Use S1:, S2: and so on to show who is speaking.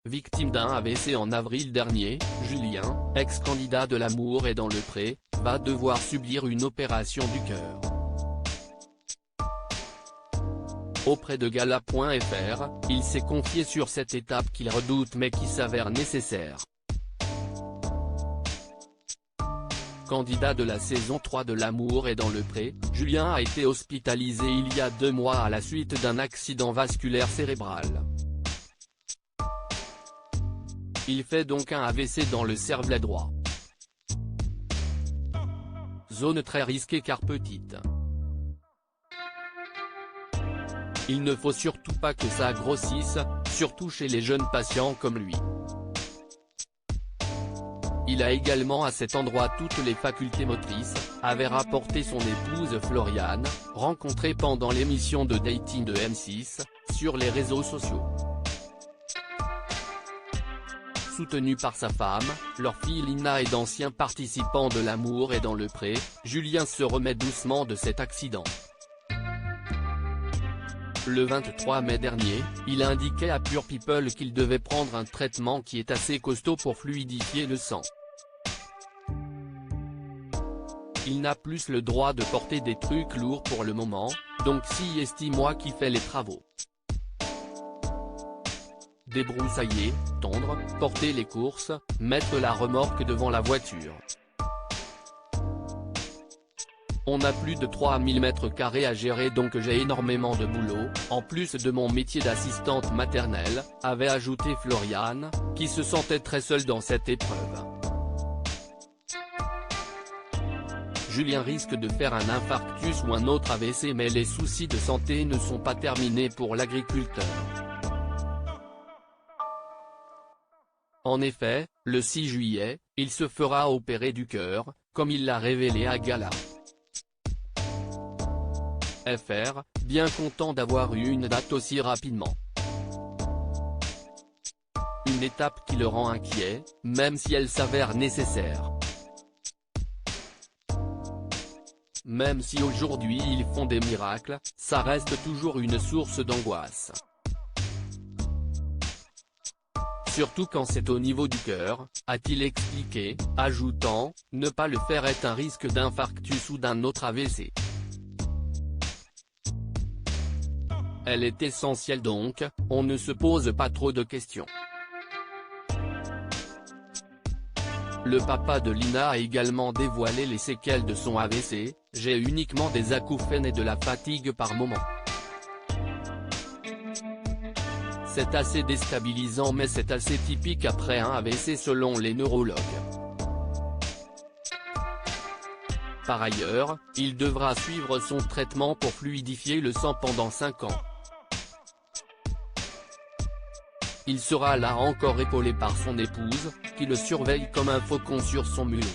S1: victime d'un AVC en avril dernier, Julien, ex-candidat de L'Amour est dans le pré, va devoir subir une opération du cœur. Auprès de Gala.fr, il s'est confié sur cette étape qu'il redoute mais qui s'avère nécessaire. Candidat de la saison 3 de L'Amour est dans le pré, Julien a été hospitalisé il y a 2 mois à la suite d'un accident vasculaire cérébral. Il fait donc un AVC dans le cervelet droit. Zone très risquée car petite. Il ne faut surtout pas que ça grossisse, surtout chez les jeunes patients comme lui. Il a également à cet endroit toutes les facultés motrices, avait rapporté son épouse Floriane, rencontrée pendant l'émission de dating de M6, sur les réseaux sociaux. Soutenu par sa femme, leur fille Lina et d'anciens participants de L'Amour est dans le pré, Julien se remet doucement de cet accident. Le 23 mai dernier, il indiquait à Pure People qu'il devait prendre un traitement qui est assez costaud pour fluidifier le sang. Il n'a plus le droit de porter des trucs lourds pour le moment, donc si estime-moi qui fait les travaux. Débroussailler, tondre, porter les courses, mettre la remorque devant la voiture. On a plus de 3000 m² à gérer donc j'ai énormément de boulot, en plus de mon métier d'assistante maternelle, avait ajouté Floriane, qui se sentait très seule dans cette épreuve. Julien risque de faire un infarctus ou un autre AVC mais les soucis de santé ne sont pas terminés pour l'agriculteur. En effet, le 6 juillet, il se fera opérer du cœur, comme il l'a révélé à Gala. FR, bien content d'avoir eu une date aussi rapidement. Une étape qui le rend inquiet, même si elle s'avère nécessaire. Même si aujourd'hui ils font des miracles, ça reste toujours une source d'angoisse. Surtout quand c'est au niveau du cœur, a-t-il expliqué, ajoutant, ne pas le faire est un risque d'infarctus ou d'un autre AVC. Elle est essentielle donc, on ne se pose pas trop de questions. Le papa de Lina a également dévoilé les séquelles de son AVC, j'ai uniquement des acouphènes et de la fatigue par moment. C'est assez déstabilisant mais c'est assez typique après un AVC selon les neurologues. Par ailleurs, il devra suivre son traitement pour fluidifier le sang pendant 5 ans. Il sera là encore épaulé par son épouse, qui le surveille comme un faucon sur son mulot.